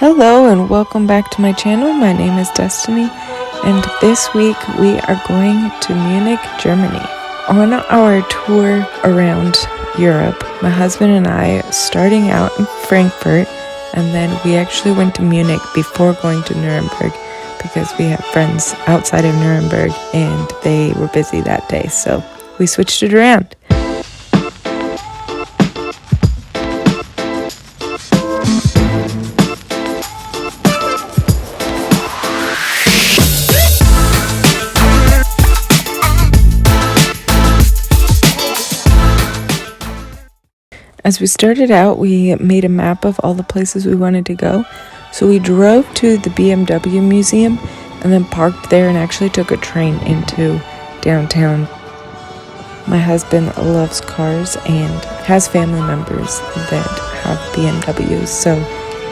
Hello and welcome back to my channel. My name is Destiny, and this week we are going to Munich, Germany. On our tour around Europe, my husband and I, starting out in Frankfurt, and then we actually went to Munich before going to Nuremberg because we have friends outside of Nuremberg and they were busy that day, so we switched it around. As we started out, we made a map of all the places we wanted to go. So we drove to the BMW museum and then parked there and actually took a train into downtown. My husband loves cars and has family members that have BMWs, so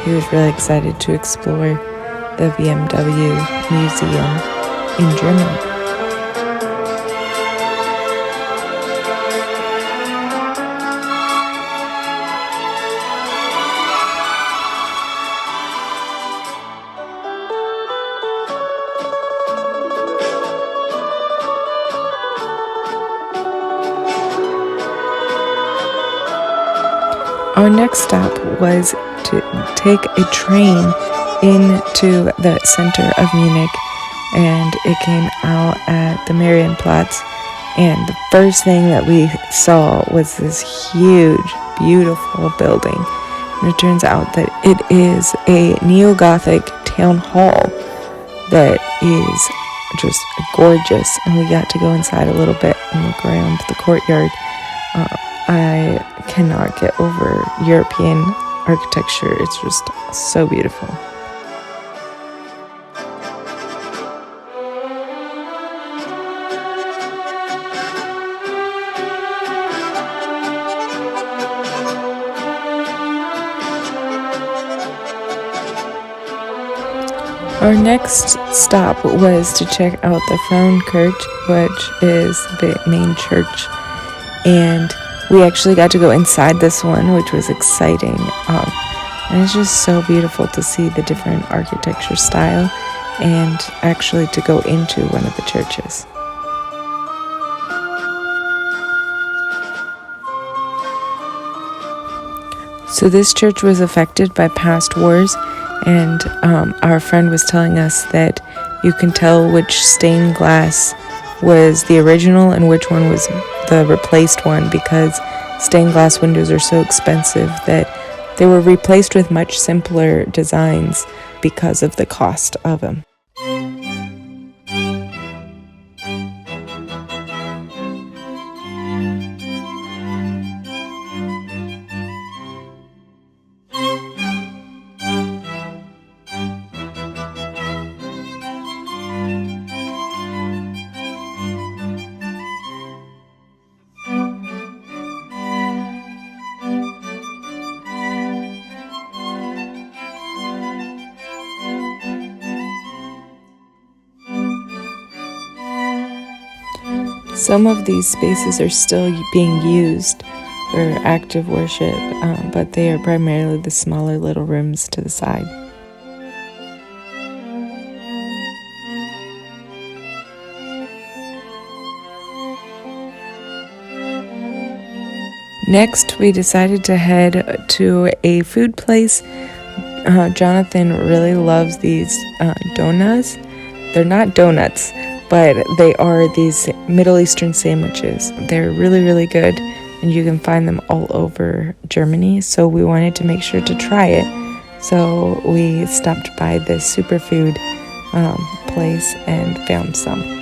he was really excited to explore the BMW museum in Germany. Our next stop was to take a train into the center of Munich, and it came out at the Marienplatz, and the first thing that we saw was this huge, beautiful building, and it turns out that it is a neo-Gothic town hall that is just gorgeous, and we got to go inside a little bit and look around the courtyard. I cannot get over European architecture. It's just so beautiful. Our next stop was to check out the Frauenkirche, which is the main church, and we actually got to go inside this one, which was exciting, and it's just so beautiful to see the different architecture style and actually to go into one of the churches. So this church was affected by past wars, and our friend was telling us that you can tell which stained glass was the original and which one was the replaced one, because stained glass windows are so expensive that they were replaced with much simpler designs because of the cost of them. Some of these spaces are still being used for active worship, but they are primarily the smaller little rooms to the side. Next, we decided to head to a food place. Jonathan really loves these donuts. They're not donuts, but they are these Middle Eastern sandwiches. They're really, really good, and you can find them all over Germany, so we wanted to make sure to try it. So we stopped by this superfood place and found some.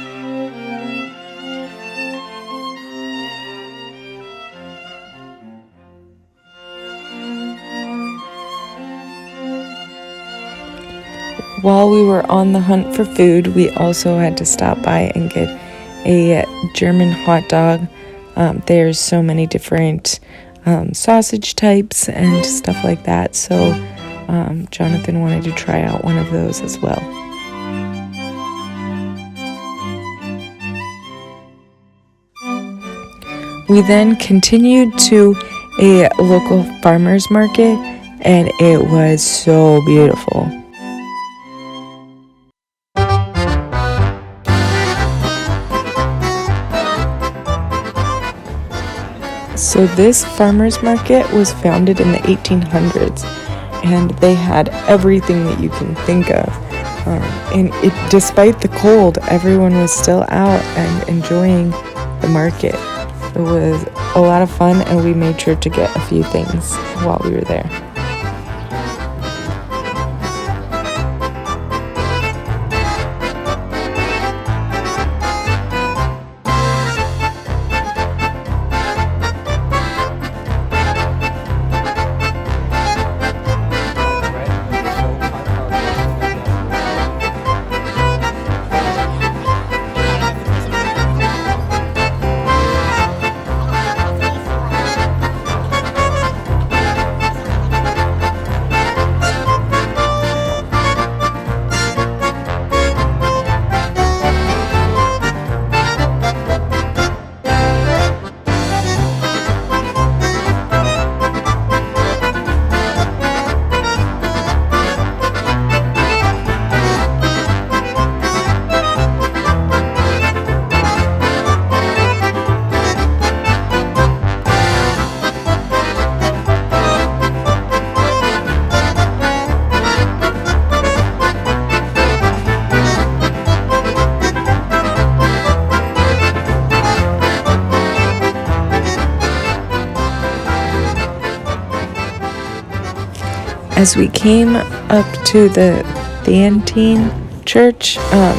While we were on the hunt for food, we also had to stop by and get a German hot dog. There's so many different sausage types and stuff like that, so Jonathan wanted to try out one of those as well. We then continued to a local farmer's market, and it was so beautiful. So this farmers market was founded in the 1800s, and they had everything that you can think of. Despite the cold, everyone was still out and enjoying the market. It was a lot of fun, and we made sure to get a few things while we were there. As we came up to the Theantine church,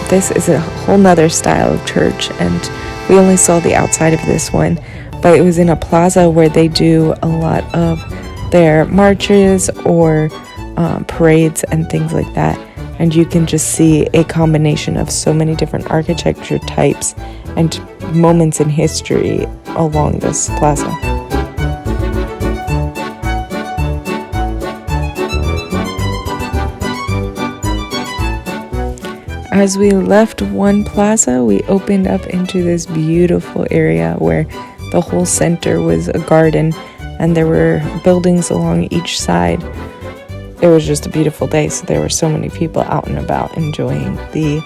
this is a whole nother style of church, and we only saw the outside of this one, but it was in a plaza where they do a lot of their marches or parades and things like that, and you can just see a combination of so many different architecture types and moments in history along this plaza. As we left one plaza, we opened up into this beautiful area where the whole center was a garden and there were buildings along each side. It was just a beautiful day, so there were so many people out and about enjoying the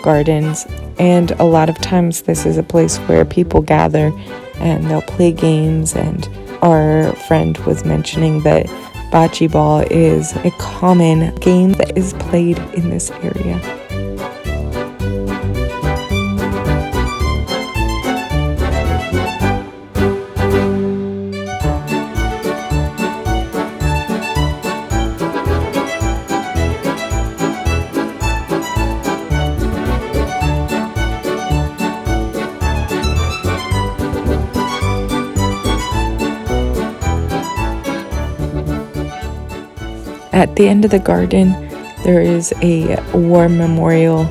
gardens. And a lot of times this is a place where people gather and they'll play games, and our friend was mentioning that bocce ball is a common game that is played in this area. At the end of the garden, there is a war memorial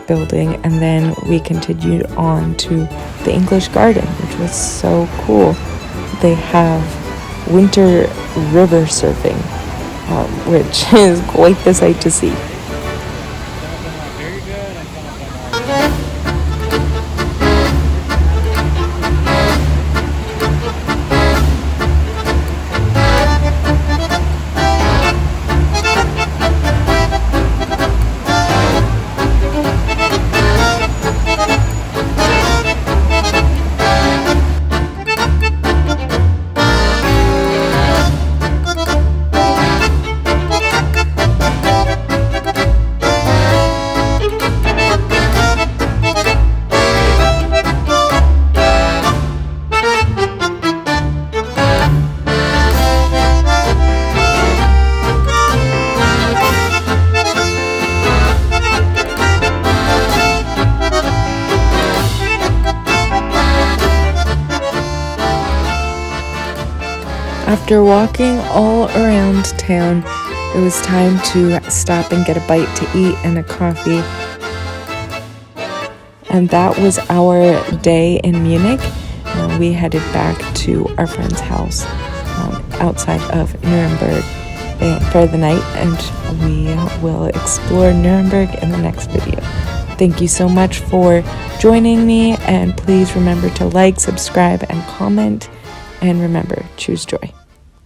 building, and then we continued on to the English Garden, which was so cool. They have winter river surfing, which is quite the sight to see. After walking all around town, it was time to stop and get a bite to eat and a coffee. And that was our day in Munich. We headed back to our friend's house outside of Nuremberg for the night, and we will explore Nuremberg in the next video. Thank you so much for joining me, and please remember to like, subscribe, and comment. And remember, choose joy.